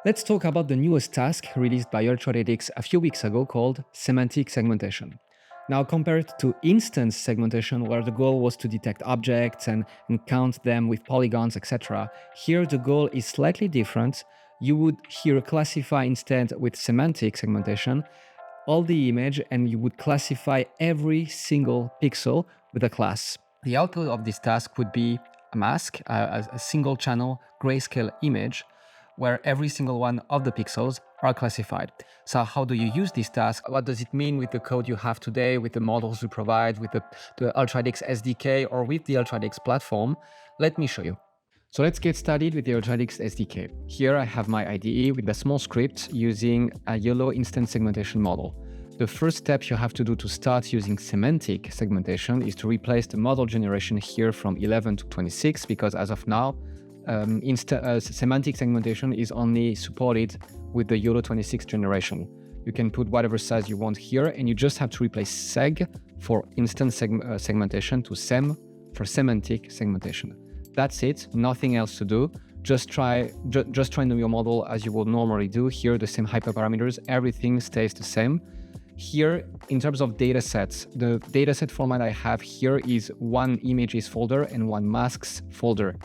Let's talk about the newest task released by Ultralytics a few weeks ago called Semantic Segmentation. Now, compared to instance segmentation, where the goal was to detect objects and count them with polygons, etc., here the goal is slightly different. You would here classify instead with semantic segmentation all the image, and you would classify every single pixel with a class. The output of this task would be a mask, a single channel grayscale image, where every single one of the pixels are classified. So how do you use this task? What does it mean with the code you have today, with the models we provide, with the Ultralytics SDK, or with the Ultralytics platform? Let me show you. So let's get started with the Ultralytics SDK. Here I have my IDE with a small script using a YOLO instance segmentation model. The first step you have to do to start using semantic segmentation is to replace the model generation here from 11 to 26, because as of now, semantic segmentation is only supported with the YOLO26 generation. You can put whatever size you want here, and you just have to replace seg for instance segmentation to sem for semantic segmentation. That's it, nothing else to do. Just train your model as you would normally do. Here, the same hyperparameters, everything stays the same. Here, in terms of datasets, the dataset format I have here is one images folder and one masks folder.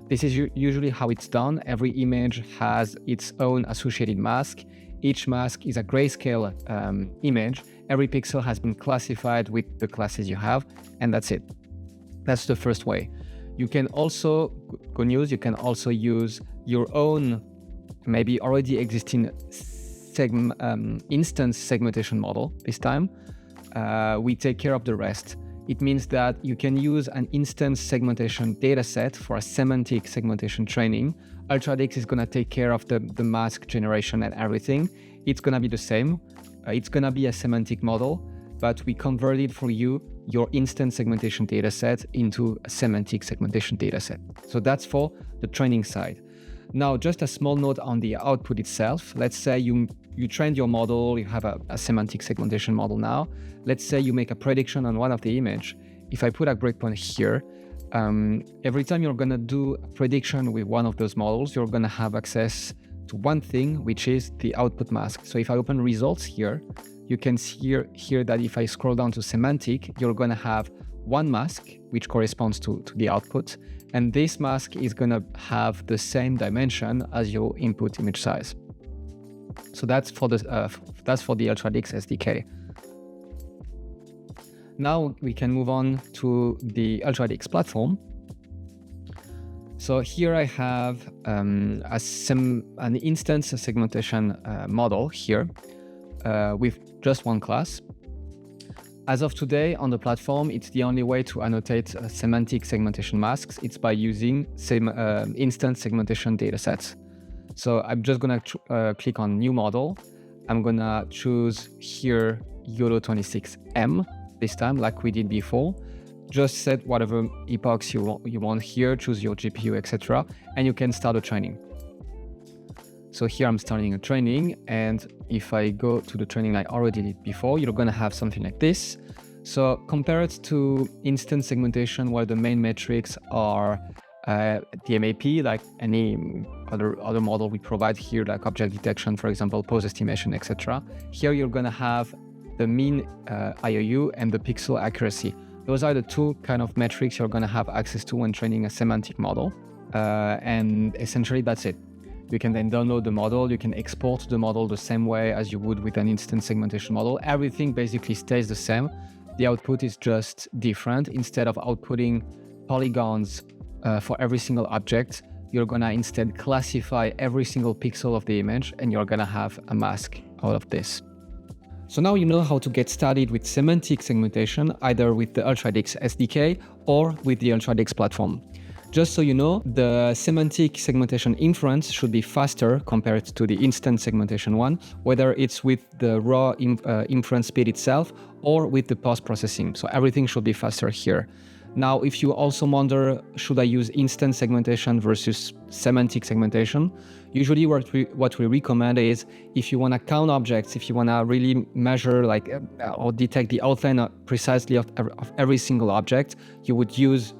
This is usually how it's done. Every image has its own associated mask. Each mask is a grayscale image. Every pixel has been classified with the classes you have, and that's it. That's the first way. You can also, good news, you can also use your own, maybe already existing instance segmentation model this time. We take care of the rest. It means that you can use an instance segmentation dataset for a semantic segmentation training. Ultralytics is going to take care of the mask generation and everything. It's going to be the same. It's going to be a semantic model, but we converted for you your instance segmentation dataset into a semantic segmentation dataset. So that's for the training side. Now, just a small note on the output itself. Let's say you trained your model, you have a semantic segmentation model now. Let's say you make a prediction on one of the image. If I put a breakpoint here, every time you're gonna do a prediction with one of those models, you're gonna have access to one thing, which is the output mask. So if I open results here, you can see here that if I scroll down to semantic, you're gonna have one mask, which corresponds to the output. And this mask is gonna have the same dimension as your input image size. So that's for the Ultralytics SDK. Now we can move on to the Ultralytics platform. So here I have an instance segmentation model here with just one class. As of today on the platform, it's the only way to annotate semantic segmentation masks. It's by using instance segmentation datasets. So I'm just gonna click on new model. I'm gonna choose here YOLO26M this time, like we did before. Just set whatever epochs you want here, choose your GPU, etc. And you can start a training. So here I'm starting a training, and if I go to the training I already did before, you're gonna have something like this. So compared to instance segmentation, where the main metrics are the MAP, like any other model we provide here, like object detection, for example, pose estimation, etc. Here you're gonna have the mean IOU and the pixel accuracy. Those are the two kind of metrics you're gonna have access to when training a semantic model. And essentially that's it. You can then download the model, you can export the model the same way as you would with an instance segmentation model. Everything basically stays the same. The output is just different. Instead of outputting polygons for every single object, you're gonna instead classify every single pixel of the image, and you're gonna have a mask out of this. So now you know how to get started with semantic segmentation, either with the Ultralytics SDK or with the Ultralytics platform. Just so you know, the semantic segmentation inference should be faster compared to the instance segmentation one, whether it's with the raw inference speed itself or with the post-processing. So everything should be faster here. Now, if you also wonder, should I use instance segmentation versus semantic segmentation? Usually what we recommend is, if you want to count objects, if you want to really measure or detect the outline precisely of every single object, you would use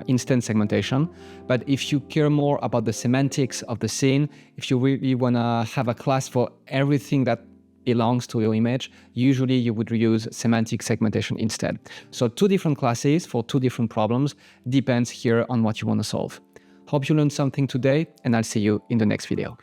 instance segmentation. But if you care more about the semantics of the scene, if you really want to have a class for everything that belongs to your image, usually you would use semantic segmentation instead. So 2 different classes for 2 different problems, depends here on what you want to solve. Hope you learned something today, and I'll see you in the next video.